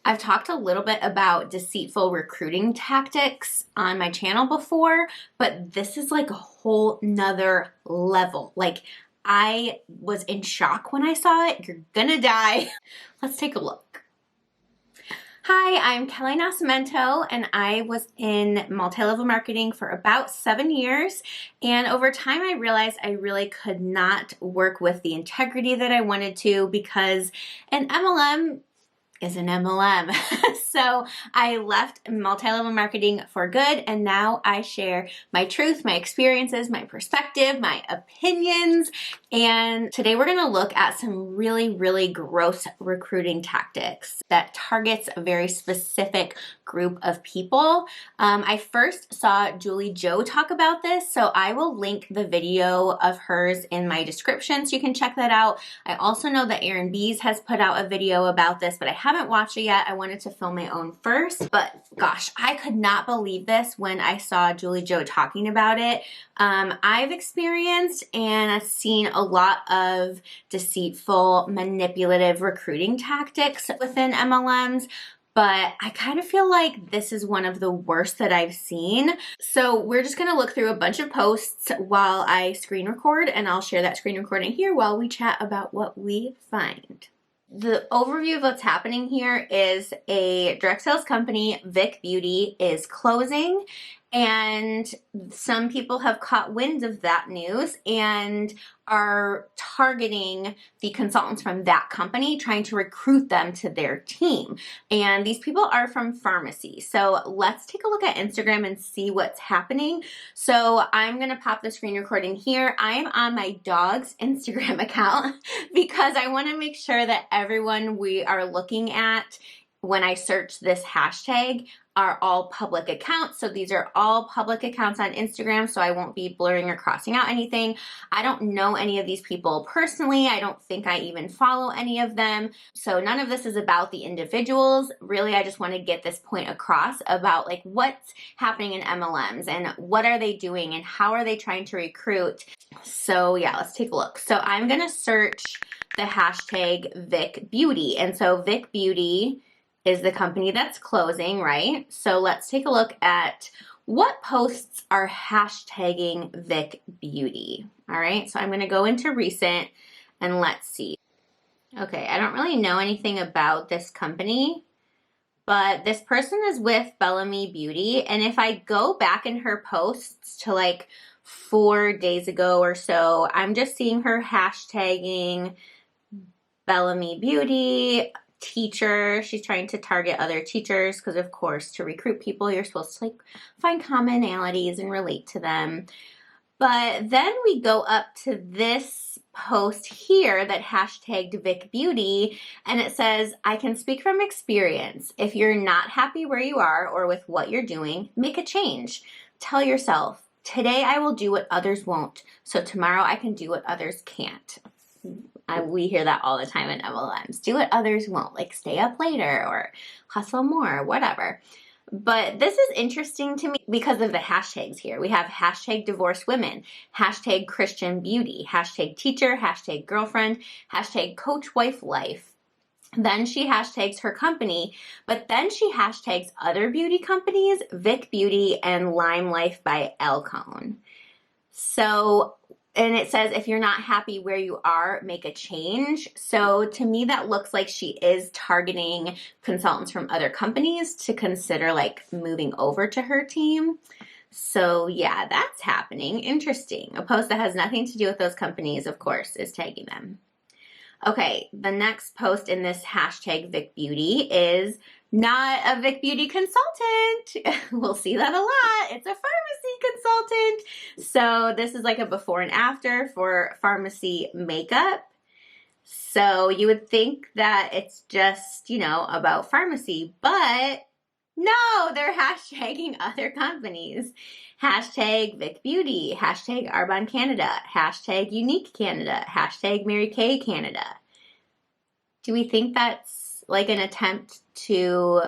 I've talked a little bit about deceitful recruiting tactics on my channel before, but this is like a whole nother level. Like, I was in shock when I saw it. You're gonna die. Let's take a look. Hi, I'm Kelly Nascimento, and I was in multi-level marketing for about 7 years. And over time, I realized I really could not work with the integrity that I wanted to, because an MLM is an MLM. So I left multi-level marketing for good, and now I share my truth, my experiences, my perspective, my opinions. And today we're gonna look at some really, really gross recruiting tactics that targets a very specific group of people. I first saw Julie Jo talk about this, so I will link the video of hers in my description so you can check that out. I also know that Erin Bees has put out a video about this, but I haven't watched it yet. I wanted to film my own first, but gosh, I could not believe this when I saw Julie Jo talking about it. I've experienced and I've seen a lot of deceitful, manipulative recruiting tactics within MLMs, but I kind of feel like this is one of the worst that I've seen. So we're just gonna look through a bunch of posts while I screen record, and I'll share that screen recording here while we chat about what we find. The overview of what's happening here is a direct sales company, Vic Beauty, is closing, and some people have caught wind of that news and are targeting the consultants from that company, trying to recruit them to their team. And these people are from farmasi. So let's take a look at Instagram and see what's happening. So I'm gonna pop the screen recording here. I am on my dog's Instagram account because I wanna make sure that everyone we are looking at when I search this hashtag are all public accounts. So these are all public accounts on Instagram, so I won't be blurring or crossing out anything. I don't know any of these people personally. I don't think I even follow any of them. So none of this is about the individuals. Really, I just want to get this point across about like what's happening in MLMs and what are they doing and how are they trying to recruit. So yeah, let's take a look. So I'm gonna search the hashtag Vic Beauty. And so Vic Beauty is the company that's closing, right? So let's take a look at what posts are hashtagging Vic Beauty. All right, so I'm gonna go into recent and let's see. Okay, I don't really know anything about this company, but this person is with Bellamy Beauty, and if I go back in her posts to like 4 days ago or so, I'm just seeing her hashtagging Bellamy Beauty, teacher. She's trying to target other teachers because of course to recruit people you're supposed to like find commonalities and relate to them. But then we go up to this post here that hashtagged Vic Beauty, and it says, I can speak from experience. If you're not happy where you are or with what you're doing, make a change. Tell yourself, today I will do what others won't, so tomorrow I can do what others can't. We hear that all the time in MLMs. Do what others won't, like stay up later or hustle more, whatever. But this is interesting to me because of the hashtags here. We have hashtag divorce women, hashtag Christian beauty, hashtag teacher, hashtag girlfriend, hashtag coach wife life. Then she hashtags her company, but then she hashtags other beauty companies, Vic Beauty and Lime Life by Elcone. So, and it says, if you're not happy where you are, make a change. So to me, that looks like she is targeting consultants from other companies to consider like moving over to her team. So yeah, that's happening. Interesting. A post that has nothing to do with those companies, of course, is tagging them. Okay, the next post in this hashtag Vic Beauty is not a Vic Beauty consultant. We'll see that a lot. It's a pharmacy consultant. So this is like a before and after for pharmacy makeup. So you would think that it's just, you know, about pharmacy, but no, they're hashtagging other companies. Hashtag Vic Beauty, hashtag Arbonne Canada, hashtag Unique Canada, hashtag Mary Kay Canada. Do we think that's like an attempt to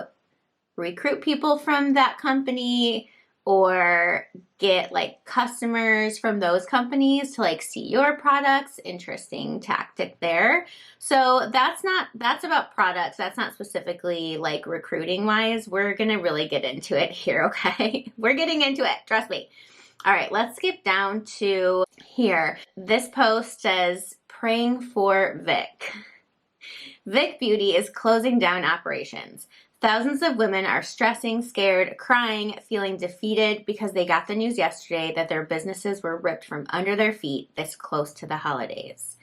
recruit people from that company? or get like customers from those companies to like see your products. Interesting tactic there. So that's about products. That's not specifically like recruiting wise. We're gonna really get into it here, okay? We're getting into it, trust me. All right, let's skip down to here. This post says, praying for Vic. Vic Beauty is closing down operations. Thousands of women are stressing, scared, crying, feeling defeated because they got the news yesterday that their businesses were ripped from under their feet this close to the holidays.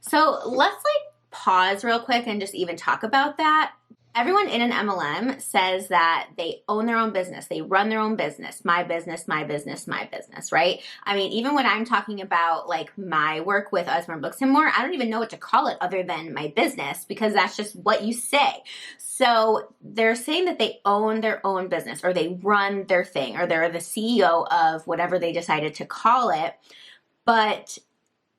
So let's like pause real quick and just even talk about that. Everyone in an MLM says that they own their own business. They run their own business. My business, my business, my business, right? I mean, even when I'm talking about like my work with Osborne Books and More, I don't even know what to call it other than my business because that's just what you say. So they're saying that they own their own business or they run their thing or they're the CEO of whatever they decided to call it, but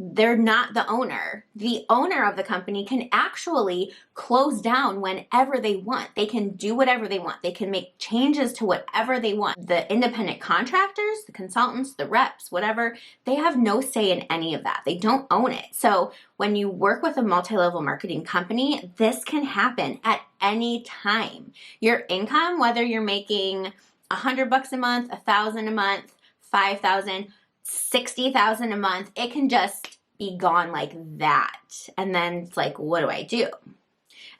they're not the owner. The owner of the company can actually close down whenever they want. They can do whatever they want. They can make changes to whatever they want. The independent contractors, the consultants, the reps, whatever, they have no say in any of that. They don't own it. So when you work with a multi-level marketing company, this can happen at any time. Your income, whether you're making $100 a month, $1,000 a month, 5,000, 60,000 a month, it can just be gone like that. And then it's like, what do I do?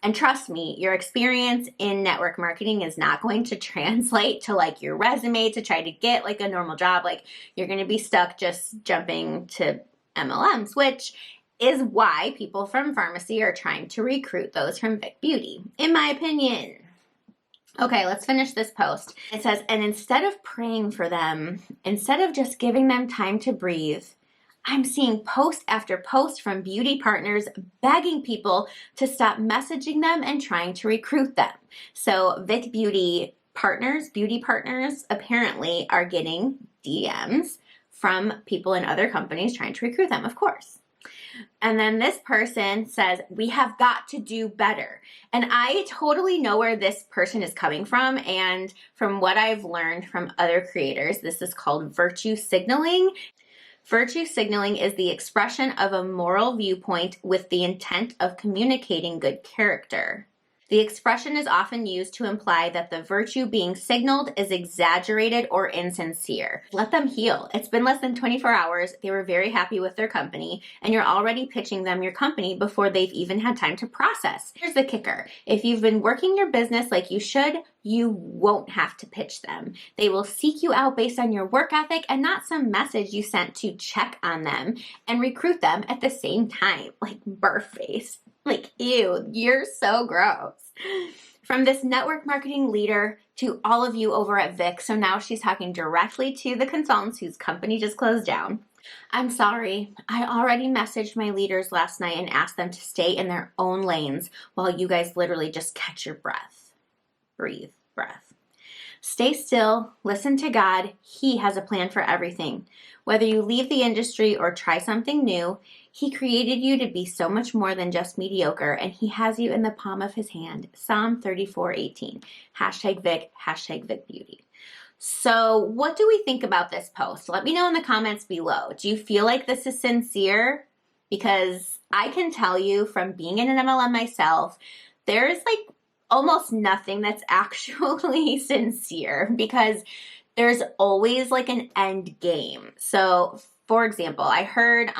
And trust me, your experience in network marketing is not going to translate to like your resume to try to get like a normal job. Like you're going to be stuck just jumping to MLMs, which is why people from pharmacy are trying to recruit those from Vic Beauty, in my opinion. Okay, let's finish this post. It says, and instead of praying for them, instead of just giving them time to breathe, I'm seeing post after post from beauty partners begging people to stop messaging them and trying to recruit them. So Vic beauty partners apparently are getting DMs from people in other companies trying to recruit them, of course. And then this person says, we have got to do better. And I totally know where this person is coming from. And from what I've learned from other creators, this is called virtue signaling. Virtue signaling is the expression of a moral viewpoint with the intent of communicating good character. The expression is often used to imply that the virtue being signaled is exaggerated or insincere. Let them heal. It's been less than 24 hours. They were very happy with their company, and you're already pitching them your company before they've even had time to process. Here's the kicker. If you've been working your business like you should, you won't have to pitch them. They will seek you out based on your work ethic and not some message you sent to check on them and recruit them at the same time. Like birth face. Like, ew, you're so gross. From this network marketing leader to all of you over at Vic, so now she's talking directly to the consultants whose company just closed down. I'm sorry, I already messaged my leaders last night and asked them to stay in their own lanes while you guys literally just catch your breath. Breathe, breath. Stay still, listen to God. He has a plan for everything. Whether you leave the industry or try something new, He created you to be so much more than just mediocre, and He has you in the palm of His hand. Psalm 34:18. Hashtag Vic, hashtag Vic Beauty. So what do we think about this post? Let me know in the comments below. Do you feel like this is sincere? Because I can tell you from being in an MLM myself, there is like almost nothing that's actually sincere because there's always like an end game. So for example, I heard,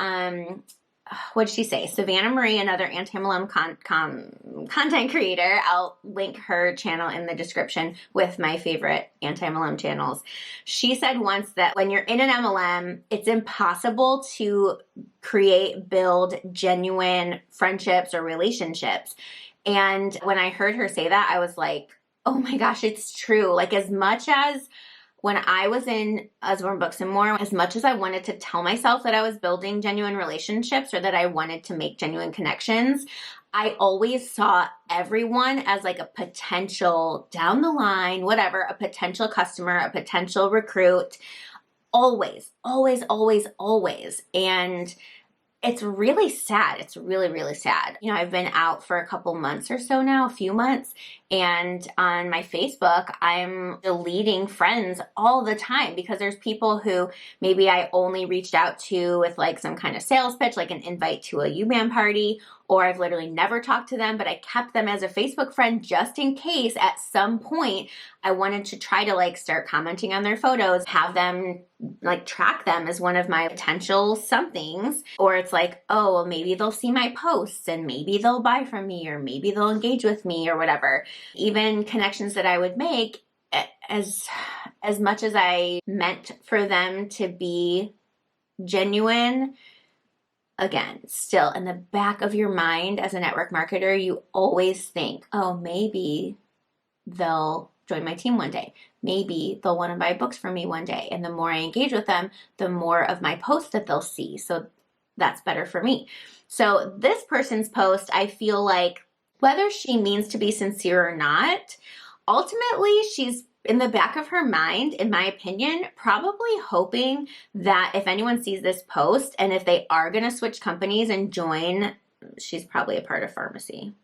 what did she say? Savannah Marie, another ANTI-MLM content creator. I'll link her channel in the description with my favorite ANTI-MLM channels. She said once that when you're in an MLM, it's impossible to build genuine friendships or relationships. And when I heard her say that, I was like, oh my gosh, it's true. Like as much as when I was in Osborne Books and More, as much as I wanted to tell myself that I was building genuine relationships or that I wanted to make genuine connections, I always saw everyone as like a potential down the line, whatever, a potential customer, a potential recruit, always, always, always, always. And it's really sad. It's really, really sad. You know, I've been out for a couple months or so now, a few months, and on my Facebook, I'm deleting friends all the time because there's people who maybe I only reached out to with like some kind of sales pitch, like an invite to a UMAM party, or I've literally never talked to them, but I kept them as a Facebook friend just in case at some point I wanted to try to like start commenting on their photos, have them like track them as one of my potential somethings. Or it's like, oh, well, maybe they'll see my posts and maybe they'll buy from me or maybe they'll engage with me or whatever. Even connections that I would make, as much as I meant for them to be genuine, again, still in the back of your mind as a network marketer, you always think, oh, maybe they'll join my team one day. Maybe they'll want to buy books from me one day. And the more I engage with them, the more of my posts that they'll see. So that's better for me. So this person's post, I feel like whether she means to be sincere or not, ultimately she's in the back of her mind, in my opinion, probably hoping that if anyone sees this post and if they are going to switch companies and join, she's probably a part of farmasi.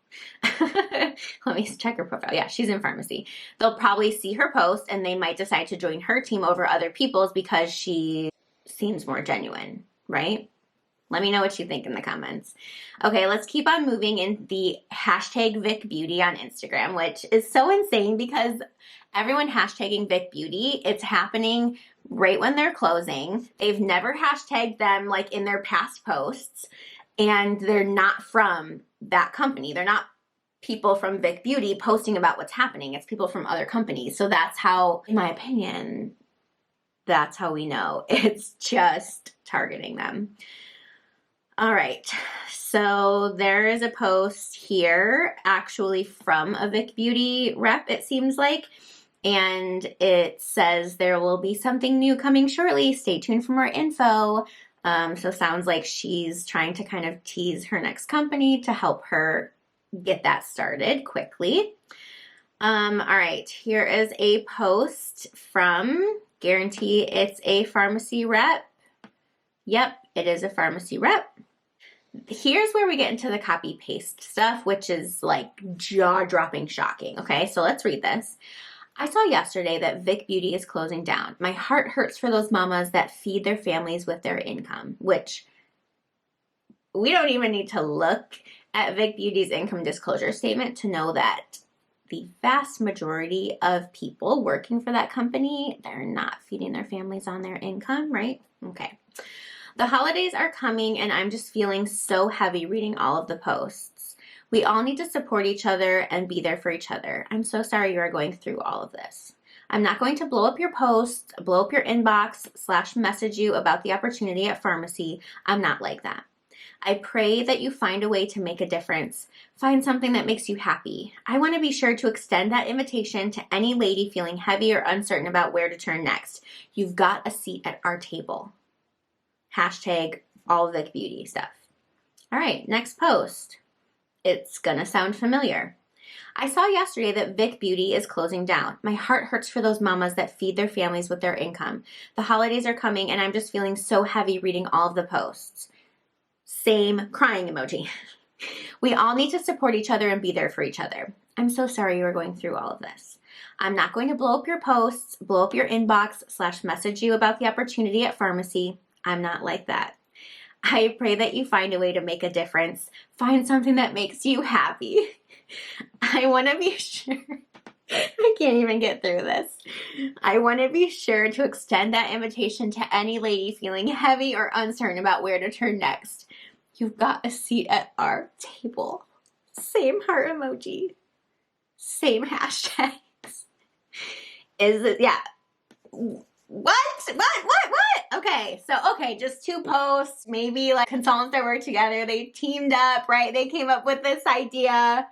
Let me check her profile. Yeah, she's in farmasi. They'll probably see her post and they might decide to join her team over other people's because she seems more genuine, right? Let me know what you think in the comments. Okay, let's keep on moving in the hashtag Vic Beauty on Instagram, which is so insane because everyone hashtagging Vic Beauty, it's happening right when they're closing. They've never hashtagged them like in their past posts, and they're not from that company. They're not people from Vic Beauty posting about what's happening. It's people from other companies. So that's how, in my opinion, that's how we know it's just targeting them. All right, so there is a post here actually from a Vic Beauty rep, it seems like, and it says there will be something new coming shortly. Stay tuned for more info. So sounds like she's trying to kind of tease her next company to help her get that started quickly. All right, here is a post from, guarantee it's a farmasi rep. Yep, it is a farmasi rep. Here's where we get into the copy paste stuff, which is like jaw-dropping shocking. Okay, so let's read this. I saw yesterday that Vic Beauty is closing down. My heart hurts for those mamas that feed their families with their income, which we don't even need to look at Vic Beauty's income disclosure statement to know that the vast majority of people working for that company, they're not feeding their families on their income, right? Okay. The holidays are coming and I'm just feeling so heavy reading all of the posts. We all need to support each other and be there for each other. I'm so sorry you are going through all of this. I'm not going to blow up your posts, blow up your inbox, / message you about the opportunity at farmasi. I'm not like that. I pray that you find a way to make a difference. Find something that makes you happy. I want to be sure to extend that invitation to any lady feeling heavy or uncertain about where to turn next. You've got a seat at our table. Hashtag all Vic Beauty stuff. All right, next post. It's gonna sound familiar. I saw yesterday that Vic Beauty is closing down. My heart hurts for those mamas that feed their families with their income. The holidays are coming and I'm just feeling so heavy reading all of the posts. Same crying emoji. We all need to support each other and be there for each other. I'm so sorry you are going through all of this. I'm not going to blow up your posts, blow up your inbox, / message you about the opportunity at farmasi. I'm not like that. I pray that you find a way to make a difference. Find something that makes you happy. I want to be sure. I can't even get through this. I want to be sure to extend that invitation to any lady feeling heavy or uncertain about where to turn next. You've got a seat at our table. Same heart emoji. Same hashtags. Is it, yeah. What? Okay, so, just 2 posts, maybe like consultants that work together, they teamed up, right? They came up with this idea.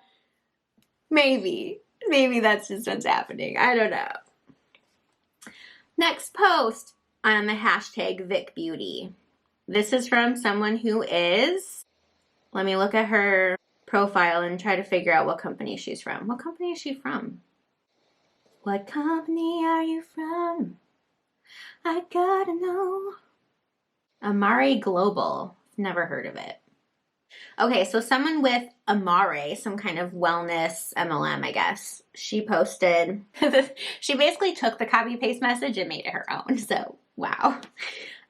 Maybe that's just what's happening. I don't know. Next post on the hashtag Vic Beauty. This is from someone who is, let me look at her profile and try to figure out what company she's from. What company is she from? What company are you from? I gotta know. Amari Global, Never heard of it. Okay, so someone with Amare, some kind of wellness MLM, I guess, she posted, she basically took the copy paste message and made it her own. So, wow.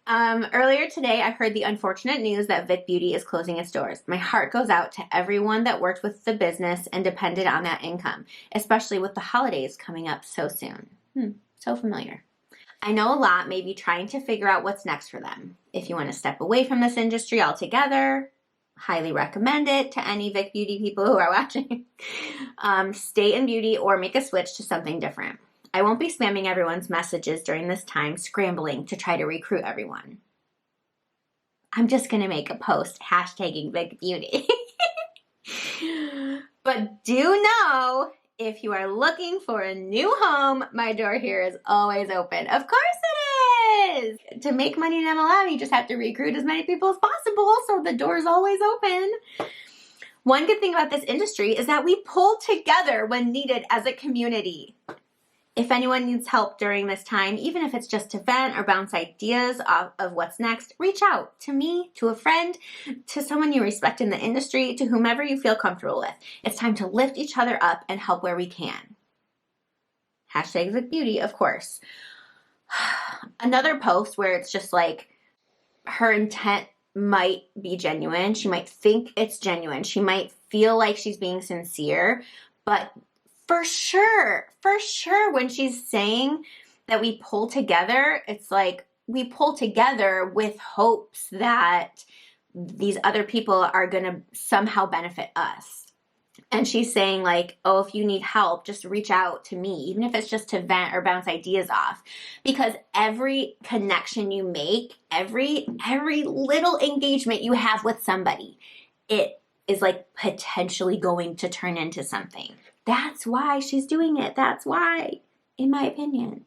Earlier today, I heard the unfortunate news that Vic Beauty is closing its doors. My heart goes out to everyone that worked with the business and depended on that income, especially with the holidays coming up so soon. So familiar. I know a lot may be trying to figure out what's next for them. If you want to step away from this industry altogether, highly recommend it to any Vic Beauty people who are watching. Stay in beauty or make a switch to something different. I won't be spamming everyone's messages during this time, scrambling to try to recruit everyone. I'm just going to make a post hashtagging Vic Beauty. But do know, if you are looking for a new home, my door here is always open. Of course it is! To make money in MLM, you just have to recruit as many people as possible, so the door is always open. One good thing about this industry is that we pull together when needed as a community. If anyone needs help during this time, even if it's just to vent or bounce ideas of what's next, reach out to me, to a friend, to someone you respect in the industry, to whomever you feel comfortable with. It's time to lift each other up and help where we can. Hashtag Vic Beauty, of course. Another post where it's just like her intent might be genuine. She might think it's genuine. She might feel like she's being sincere, but for sure, when she's saying that we pull together, it's like we pull together with hopes that these other people are going to somehow benefit us. And she's saying like, oh, if you need help, just reach out to me, even if it's just to vent or bounce ideas off. Because every connection you make, every little engagement you have with somebody, it is like potentially going to turn into something. That's why she's doing it. That's why, in my opinion.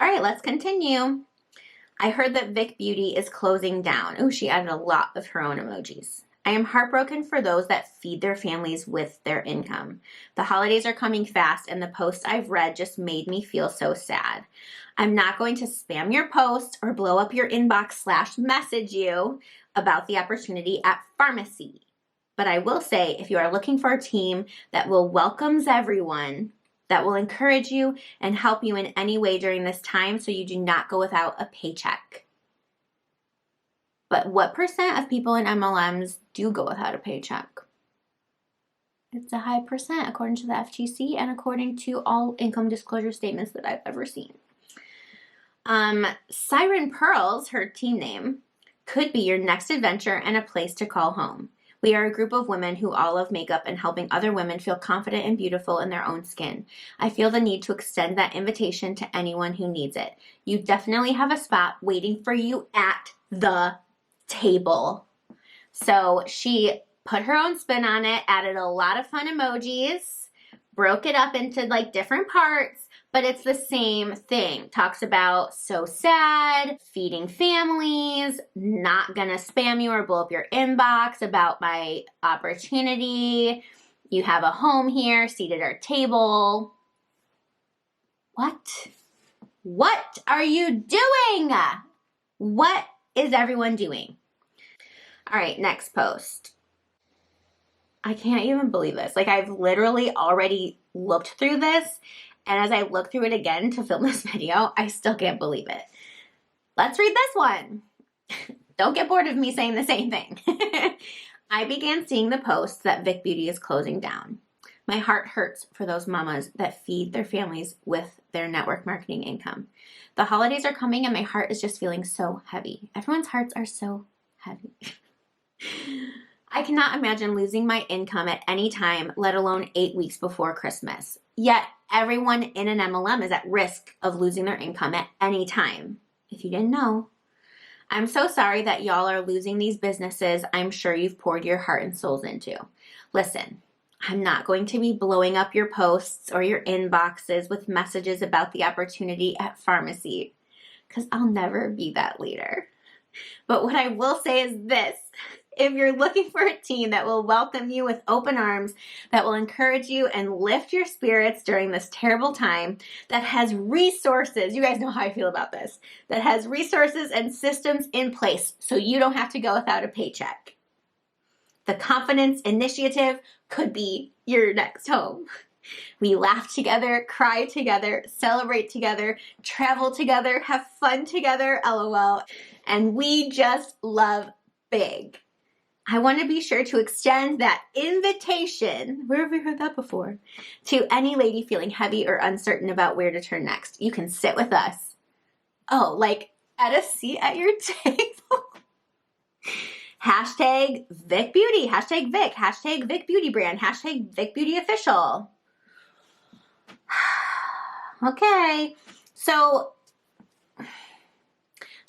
All right, let's continue. I heard that Vic Beauty is closing down. Oh, she added a lot of her own emojis. I am heartbroken for those that feed their families with their income. The holidays are coming fast, and the posts I've read just made me feel so sad. I'm not going to spam your post or blow up your inbox / message you about the opportunity at farmasi. But I will say, if you are looking for a team that will welcomes everyone, that will encourage you and help you in any way during this time so you do not go without a paycheck. But what % of people in MLMs do go without a paycheck? It's a high % according to the FTC and according to all income disclosure statements that I've ever seen. Siren Pearls, her team name, could be your next adventure and a place to call home. We are a group of women who all love makeup and helping other women feel confident and beautiful in their own skin. I feel the need to extend that invitation to anyone who needs it. You definitely have a spot waiting for you at the table. So she put her own spin on it, added a lot of fun emojis, broke it up into like different parts, but it's the same thing. Talks about so sad, feeding families, not gonna spam you or blow up your inbox about my opportunity. You have a home here, seated at our table. What? What are you doing? What is everyone doing? All right, next post. I can't even believe this. Like, I've literally already looked through this, and as I look through it again to film this video, I still can't believe it. Let's read this one. Don't get bored of me saying the same thing. I began seeing the posts that Vic Beauty is closing down. My heart hurts for those mamas that feed their families with their network marketing income. The holidays are coming and my heart is just feeling so heavy. Everyone's hearts are so heavy. I cannot imagine losing my income at any time, let alone 8 weeks before Christmas. Yet everyone in an MLM is at risk of losing their income at any time. If you didn't know. I'm so sorry that y'all are losing these businesses I'm sure you've poured your heart and souls into. Listen, I'm not going to be blowing up your posts or your inboxes with messages about the opportunity at farmasi, because I'll never be that leader. But what I will say is this. If you're looking for a team that will welcome you with open arms, that will encourage you and lift your spirits during this terrible time, that has resources, you guys know how I feel about this, that has resources and systems in place so you don't have to go without a paycheck. The Confidence Initiative could be your next home. We laugh together, cry together, celebrate together, travel together, have fun together, LOL, and we just love big. I want to be sure to extend that invitation, where have we heard that before, to any lady feeling heavy or uncertain about where to turn next. You can sit with us. Oh, like at a seat at your table. Hashtag Vic Beauty, hashtag Vic, hashtag Vic Beauty brand, hashtag Vic Beauty official. Okay, so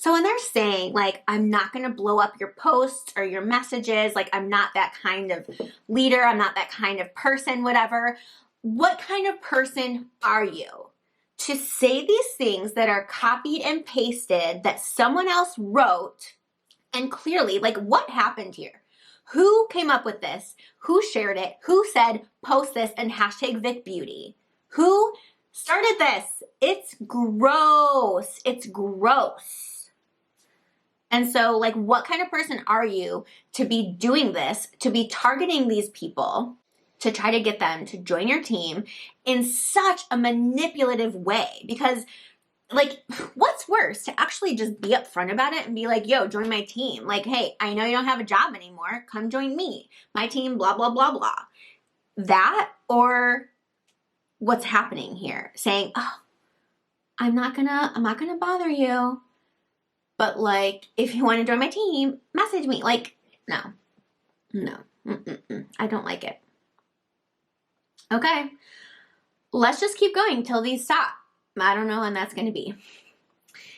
when they're saying, like, I'm not going to blow up your posts or your messages, like, I'm not that kind of leader, I'm not that kind of person, whatever, what kind of person are you to say these things that are copied and pasted that someone else wrote? And clearly, like, what happened here? Who came up with this? Who shared it? Who said, post this and hashtag Vic Beauty? Who started this? It's gross. It's gross. And so, like, what kind of person are you to be doing this, to be targeting these people, to try to get them to join your team in such a manipulative way? Because, like, what's worse, to actually just be upfront about it and be like, yo, join my team. Like, hey, I know you don't have a job anymore. Come join me. My team, blah, blah, blah, blah. That, or what's happening here? Saying, oh, I'm not gonna bother you. But, like, if you want to join my team, message me. Like, no. I don't like it. Okay. Let's just keep going till these stop. I don't know when that's going to be.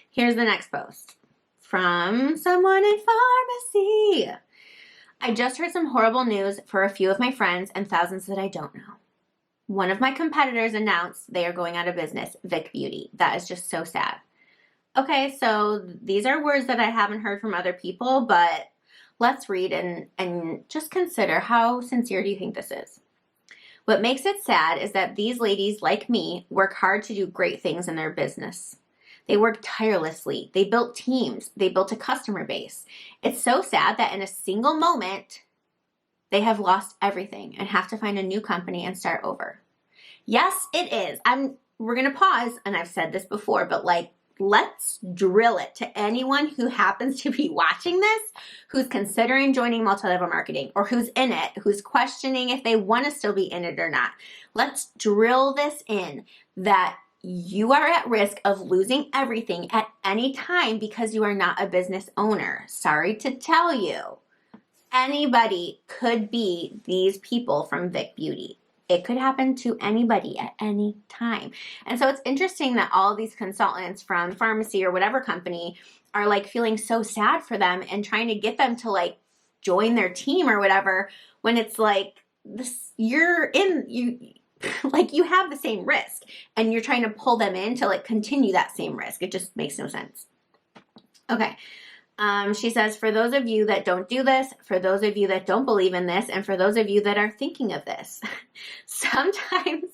Here's the next post from someone in pharmacy. I just heard some horrible news for a few of my friends and thousands that I don't know. One of my competitors announced they are going out of business, Vic Beauty. That is just so sad. Okay, so these are words that I haven't heard from other people, but let's read and just consider, how sincere do you think this is? What makes it sad is that these ladies, like me, work hard to do great things in their business. They work tirelessly. They built teams. They built a customer base. It's so sad that in a single moment, they have lost everything and have to find a new company and start over. Yes, it is. We're going to pause, and I've said this before, but, like, let's drill it to anyone who happens to be watching this, who's considering joining multi-level marketing, or who's in it, who's questioning if they want to still be in it or not. Let's drill this in, that you are at risk of losing everything at any time because you are not a business owner. Sorry to tell you. Anybody could be these people from Vic Beauty. It could happen to anybody at any time. And so it's interesting that all these consultants from pharmacy or whatever company are, like, feeling so sad for them and trying to get them to, like, join their team or whatever, when it's like, this, you have the same risk and you're trying to pull them in to, like, continue that same risk. It just makes no sense. Okay. She says, for those of you that don't do this, for those of you that don't believe in this, and for those of you that are thinking of this, sometimes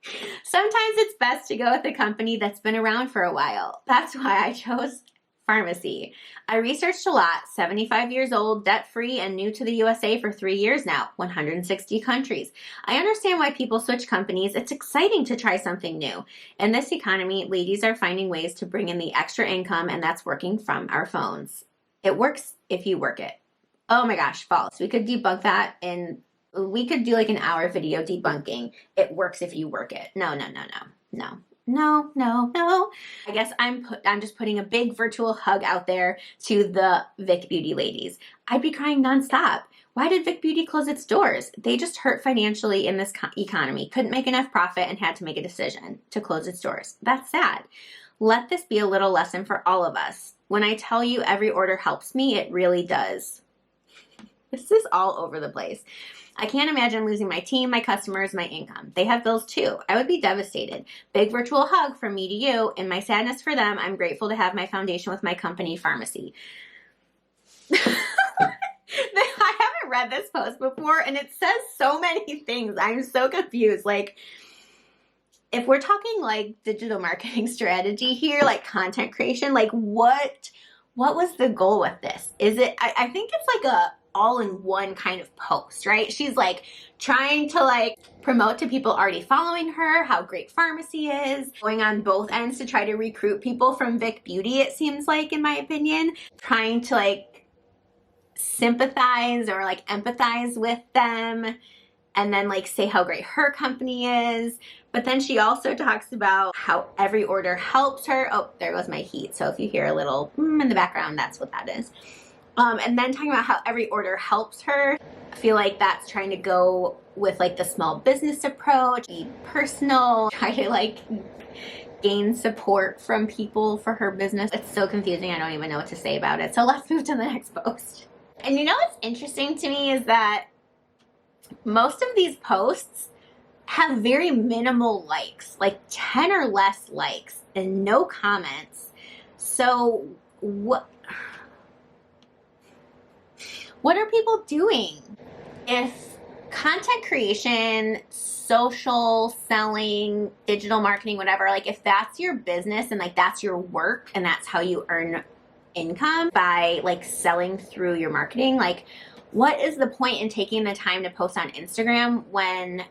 it's best to go with a company that's been around for a while. That's why I chose pharmacy. I researched a lot, 75 years old, debt-free, and new to the USA for 3 years now, 160 countries. I understand why people switch companies. It's exciting to try something new. In this economy, ladies are finding ways to bring in the extra income, and that's working from our phones. It works if you work it. Oh my gosh, false. We could debunk that, and we could do like an hour video debunking. It works if you work it. No. I guess I'm just putting a big virtual hug out there to the Vic Beauty ladies. I'd be crying nonstop. Why did Vic Beauty close its doors? They just hurt financially in this economy, couldn't make enough profit, and had to make a decision to close its doors. That's sad. Let this be a little lesson for all of us. When I tell you every order helps me, it really does. This is all over the place. I can't imagine losing my team, my customers, my income. They have bills too. I would be devastated. Big virtual hug from me to you. In my sadness for them, I'm grateful to have my foundation with my company, Pharmacy. I haven't read this post before, and it says so many things. I'm so confused. Like, if we're talking like digital marketing strategy here, like content creation, like what was the goal with this? Is it, I think it's like a all-in-one kind of post, right? She's like trying to like promote to people already following her how great Farmasi is, going on both ends to try to recruit people from Vic Beauty, it seems like, in my opinion, trying to like sympathize or like empathize with them, and then like say how great her company is. But then she also talks about how every order helps her. Oh, there goes my heat. So if you hear a little in the background, that's what that is. And then talking about how every order helps her. I feel like that's trying to go with like the small business approach, be personal, try to like gain support from people for her business. It's so confusing. I don't even know what to say about it. So let's move to the next post. And you know what's interesting to me is that most of these posts have very minimal likes, like 10 or less likes and no comments. So what are people doing? If content creation, social selling, digital marketing, whatever, like if that's your business and like that's your work and that's how you earn income by like selling through your marketing, like what is the point in taking the time to post on Instagram when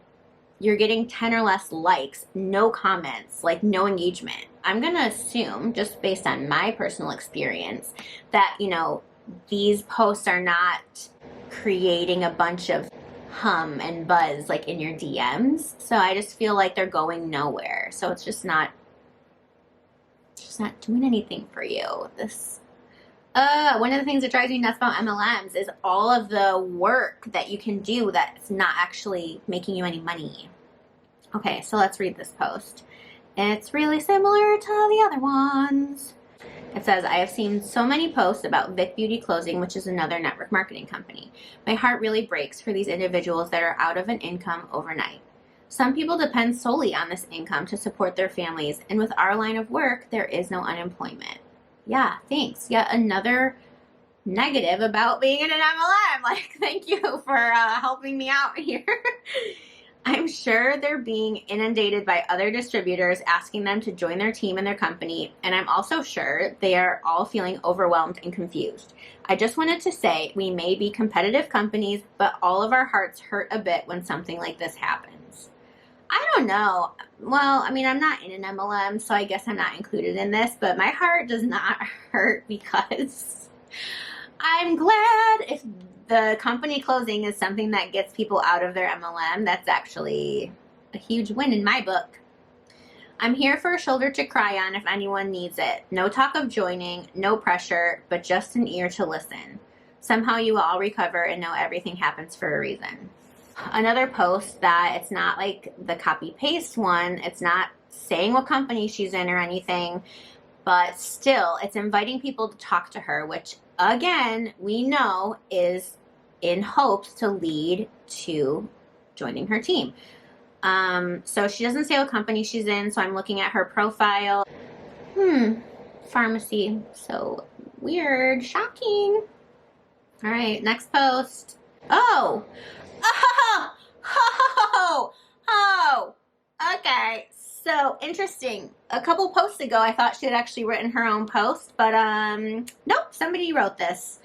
you're getting 10 or less likes, no comments, like no engagement? I'm gonna assume, just based on my personal experience, that, you know, these posts are not creating a bunch of hum and buzz like in your DMs. So I just feel like they're going nowhere. So it's just not doing anything for you. This one of the things that drives me nuts about MLMs is all of the work that you can do that's not actually making you any money. Okay, so let's read this post. It's really similar to the other ones. It says, I have seen so many posts about Vic Beauty closing, which is another network marketing company. My heart really breaks for these individuals that are out of an income overnight. Some people depend solely on this income to support their families, and with our line of work, there is no unemployment. Yeah, thanks. Yet another negative about being in an MLM. Like, thank you for helping me out here. I'm sure they're being inundated by other distributors asking them to join their team and their company, and I'm also sure they are all feeling overwhelmed and confused. I just wanted to say we may be competitive companies, but all of our hearts hurt a bit when something like this happens. I don't know. Well, I mean, I'm not in an MLM, so I guess I'm not included in this, but my heart does not hurt because I'm glad if the company closing is something that gets people out of their MLM. That's actually a huge win in my book. I'm here for a shoulder to cry on if anyone needs it. No talk of joining, no pressure, but just an ear to listen. Somehow you will all recover and know everything happens for a reason. Another post that it's not like the copy paste one, it's not saying what company she's in or anything, but still it's inviting people to talk to her, which again, we know is in hopes to lead to joining her team. So she doesn't say what company she's in, so I'm looking at her profile. Farmasi. So weird, shocking. All right, next post. Oh, okay. So interesting. A couple posts ago, I thought she had actually written her own post, but nope, somebody wrote this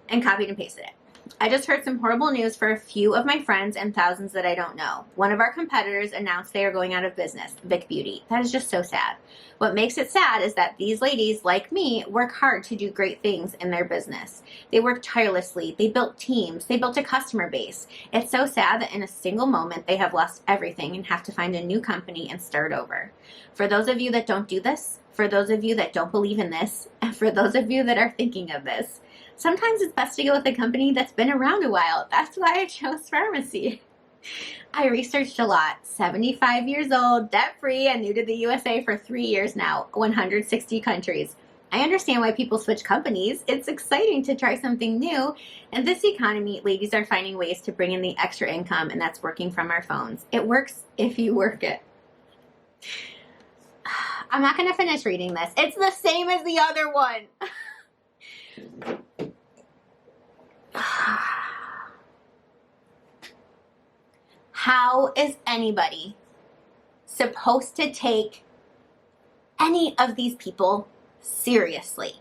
and copied and pasted it. I just heard some horrible news for a few of my friends and thousands that I don't know. One of our competitors announced they are going out of business, Vic Beauty. That is just so sad. What makes it sad is that these ladies, like me, work hard to do great things in their business. They work tirelessly. They built teams. They built a customer base. It's so sad that in a single moment they have lost everything and have to find a new company and start over. For those of you that don't do this, for those of you that don't believe in this, and for those of you that are thinking of this, sometimes it's best to go with a company that's been around a while. That's why I chose Farmasi. I researched a lot. 75 years old, debt-free, and new to the USA for 3 years now, 160 countries. I understand why people switch companies. It's exciting to try something new. In this economy, ladies are finding ways to bring in the extra income, and that's working from our phones. It works if you work it. I'm not going to finish reading this. It's the same as the other one. How is anybody supposed to take any of these people seriously?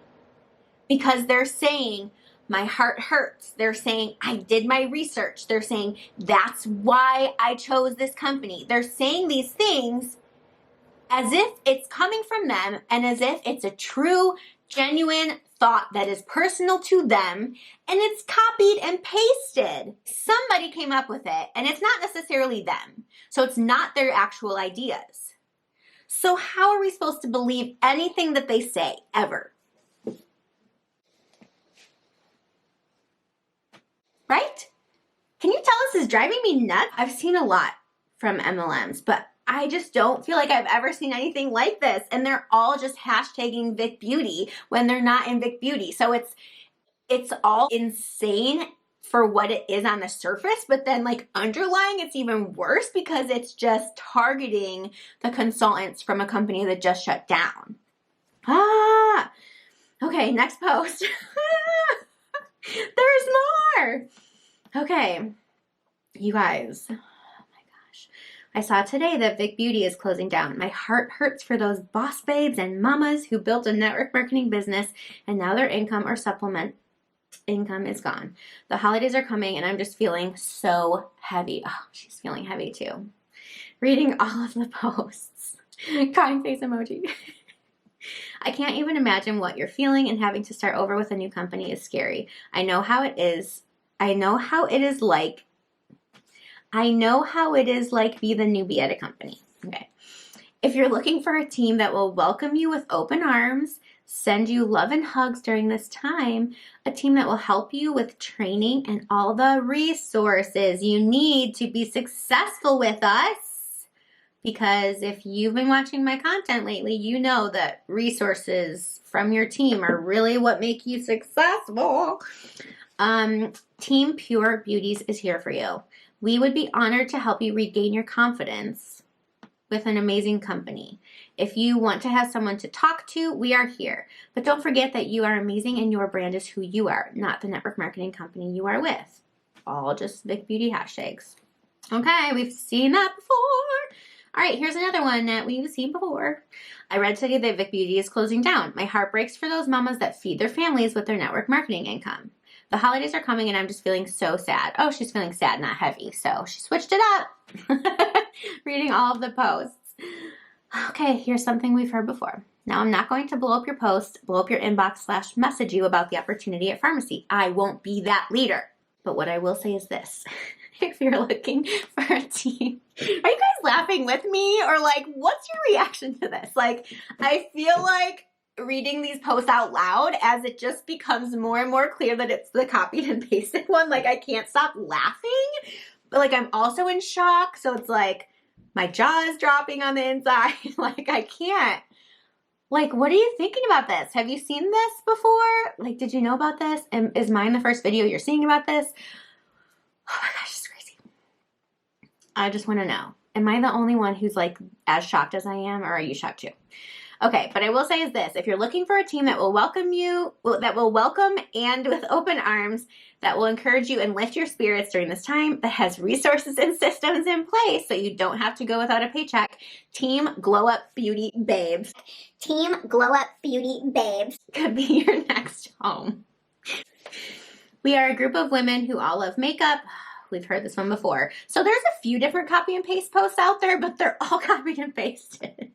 Because they're saying, my heart hurts. They're saying, I did my research. They're saying, that's why I chose this company. They're saying these things as if it's coming from them and as if it's a true, genuine thought that is personal to them, and it's copied and pasted. Somebody came up with it, and it's not necessarily them. So it's not their actual ideas. So how are we supposed to believe anything that they say, ever? Right? Can you tell this is driving me nuts? I've seen a lot from MLMs, but I just don't feel like I've ever seen anything like this. And they're all just hashtagging Vic Beauty when they're not in Vic Beauty. So it's all insane for what it is on the surface, but then like underlying it's even worse because it's just targeting the consultants from a company that just shut down. Okay, next post. There's more. Okay, you guys, oh my gosh. I saw today that Vic Beauty is closing down. My heart hurts for those boss babes and mamas who built a network marketing business and now their income or supplement income is gone. The holidays are coming and I'm just feeling so heavy. Oh, she's feeling heavy too. Reading all of the posts. Crying face emoji. I can't even imagine what you're feeling, and having to start over with a new company is scary. I know how it is. I know how it is like be the newbie at a company. Okay. If you're looking for a team that will welcome you with open arms, send you love and hugs during this time, a team that will help you with training and all the resources you need to be successful with us. Because if you've been watching my content lately, you know that resources from your team are really what make you successful. Team Pure Beauties is here for you. We would be honored to help you regain your confidence with an amazing company. If you want to have someone to talk to, we are here. But don't forget that you are amazing and your brand is who you are, not the network marketing company you are with. All just Vic Beauty hashtags. Okay, we've seen that before. All right, here's another one that we've seen before. I read today that Vic Beauty is closing down. My heart breaks for those mamas that feed their families with their network marketing income. The holidays are coming and I'm just feeling so sad. Oh, she's feeling sad, not heavy. So she switched it up. Reading all of the posts. Okay, here's something we've heard before. Now, I'm not going to blow up your post, blow up your inbox / message you about the opportunity at Farmasi. I won't be that leader. But what I will say is this. If you're looking for a team, are you guys laughing with me? Or like, what's your reaction to this? Like, I feel like reading these posts out loud as it just becomes more and more clear that it's the copied and pasted one. Like, I can't stop laughing. But like, I'm also in shock. So it's like, my jaw is dropping on the inside. Like, I can't. Like, what are you thinking about this? Have you seen this before? Like, did you know about this? And is mine the first video you're seeing about this? Oh my gosh, it's crazy. I just want to know. Am I the only one who's like as shocked as I am, or are you shocked too? Okay, but I will say is this. If you're looking for a team that will welcome you, that will welcome and with open arms, that will encourage you and lift your spirits during this time, that has resources and systems in place so you don't have to go without a paycheck, Team Glow Up Beauty Babes. Team Glow Up Beauty Babes could be your next home. We are a group of women who all love makeup. We've heard this one before. So there's a few different copy and paste posts out there, but they're all copied and pasted.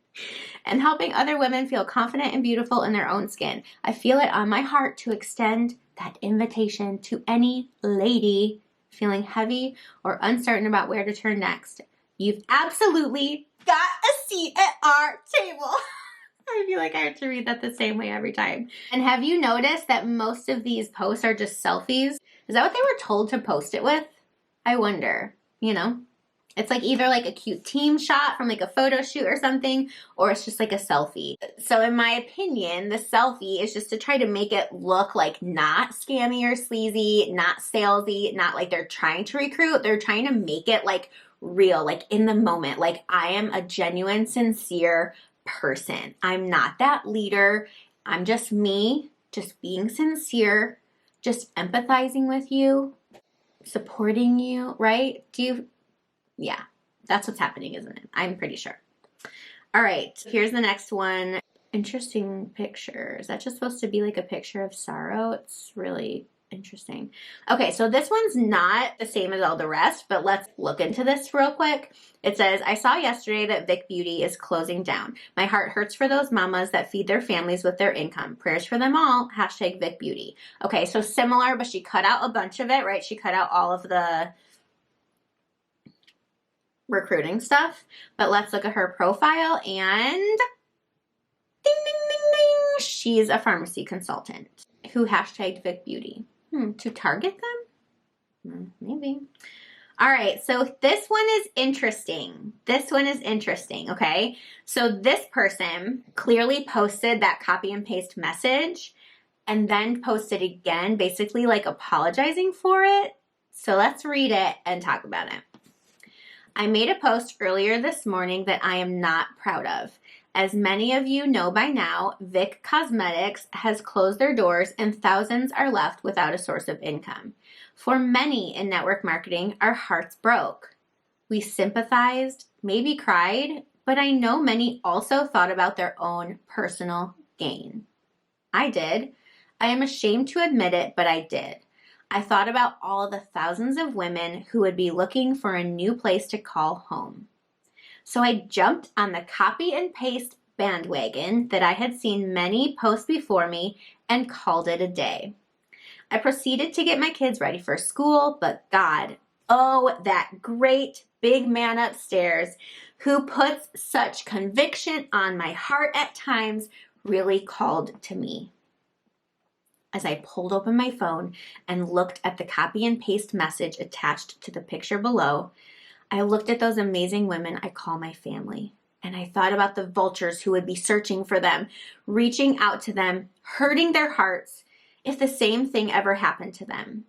And helping other women feel confident and beautiful in their own skin. I feel it on my heart to extend that invitation to any lady feeling heavy or uncertain about where to turn next. You've absolutely got a seat at our table. I feel like I have to read that the same way every time. And have you noticed that most of these posts are just selfies? Is that what they were told to post it with? I wonder, you know? It's like either like a cute team shot from like a photo shoot or something, or it's just like a selfie. So in my opinion, the selfie is just to try to make it look like not scammy or sleazy, not salesy, not like they're trying to recruit. They're trying to make it like real, like in the moment. Like I am a genuine, sincere person. I'm not that leader. I'm just me, just being sincere, just empathizing with you, supporting you, right? Yeah. That's what's happening, isn't it? I'm pretty sure. All right, here's the next one. Interesting picture. Is that just supposed to be like a picture of sorrow? It's really interesting. Okay, so this one's not the same as all the rest, but let's look into this real quick. It says, I saw yesterday that Vic Beauty is closing down. My heart hurts for those mamas that feed their families with their income. Prayers for them all. Hashtag Vic Beauty. Okay, so similar, but she cut out a bunch of it, right? She cut out all of the recruiting stuff. But let's look at her profile and ding, ding, ding, ding. She's a pharmacy consultant who hashtagged Vic Beauty. To target them? Maybe. All right, so this one is interesting. Okay? So this person clearly posted that copy and paste message and then posted again, basically like apologizing for it. So let's read it and talk about it. I made a post earlier this morning that I am not proud of. As many of you know by now, Vic Cosmetics has closed their doors and thousands are left without a source of income. For many in network marketing, our hearts broke. We sympathized, maybe cried, but I know many also thought about their own personal gain. I did. I am ashamed to admit it, but I did. I thought about all the thousands of women who would be looking for a new place to call home. So I jumped on the copy and paste bandwagon that I had seen many post before me and called it a day. I proceeded to get my kids ready for school, but God, oh, that great big man upstairs who puts such conviction on my heart at times really called to me. As I pulled open my phone and looked at the copy and paste message attached to the picture below, I looked at those amazing women I call my family, and I thought about the vultures who would be searching for them, reaching out to them, hurting their hearts if the same thing ever happened to them.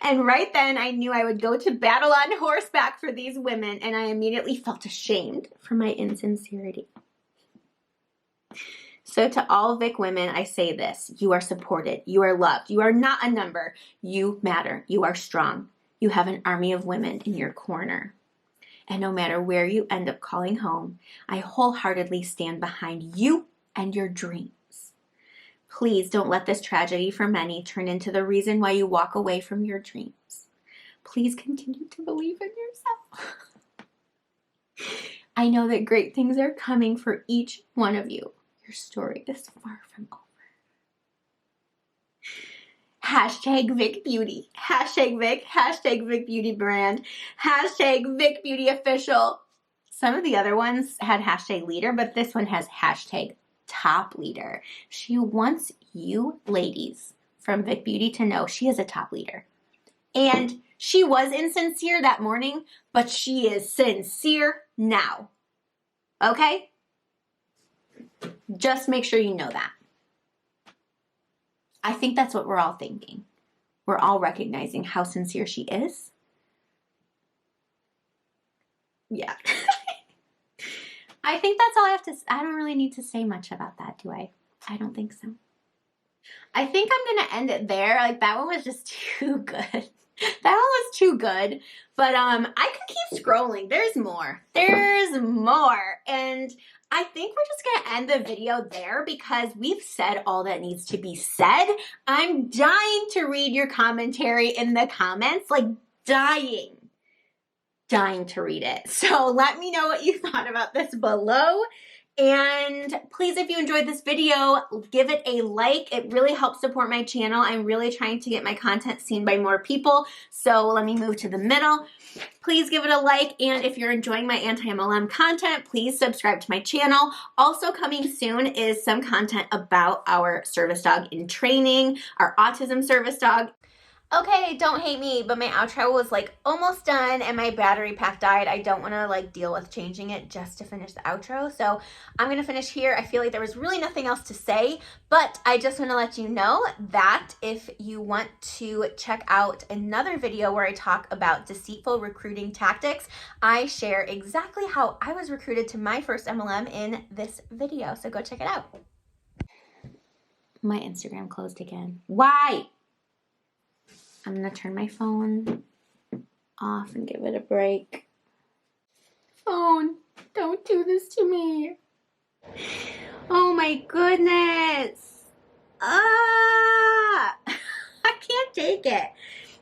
And right then I knew I would go to battle on horseback for these women, and I immediately felt ashamed for my insincerity. So to all Vic women, I say this: you are supported, you are loved, you are not a number, you matter, you are strong. You have an army of women in your corner. And no matter where you end up calling home, I wholeheartedly stand behind you and your dreams. Please don't let this tragedy for many turn into the reason why you walk away from your dreams. Please continue to believe in yourself. I know that great things are coming for each one of you. Your story is far from over. Hashtag Vic Beauty, hashtag Vic, hashtag Vic Beauty brand, hashtag Vic Beauty official. Some of the other ones had hashtag leader, but this one has hashtag top leader. She wants you ladies from Vic Beauty to know she is a top leader. And she was insincere that morning, but she is sincere now. Okay? Just make sure you know that. I think that's what we're all thinking. We're all recognizing how sincere she is. Yeah. I think that's all I have to say. I don't really need to say much about that, do I? I don't think so. I think I'm going to end it there. Like, that one was just too good. That one was too good. But I could keep scrolling. There's more. There's more. And I think we're just going to end the video there because we've said all that needs to be said. I'm dying to read your commentary in the comments. Like, dying to read it. So let me know what you thought about this below. And please, if you enjoyed this video, give it a like. It really helps support my channel. I'm really trying to get my content seen by more people. So let me move to the middle. Please give it a like. And if you're enjoying my anti-MLM content, please subscribe to my channel. Also coming soon is some content about our service dog in training, our autism service dog. Okay, don't hate me, but my outro was like almost done and my battery pack died. I don't want to like deal with changing it just to finish the outro. So I'm going to finish here. I feel like there was really nothing else to say, but I just want to let you know that if you want to check out another video where I talk about deceitful recruiting tactics, I share exactly how I was recruited to my first MLM in this video. So go check it out. My Instagram closed again. Why? I'm going to turn my phone off and give it a break. phone. Don't do this to me. Oh my goodness. Ah! I can't take it.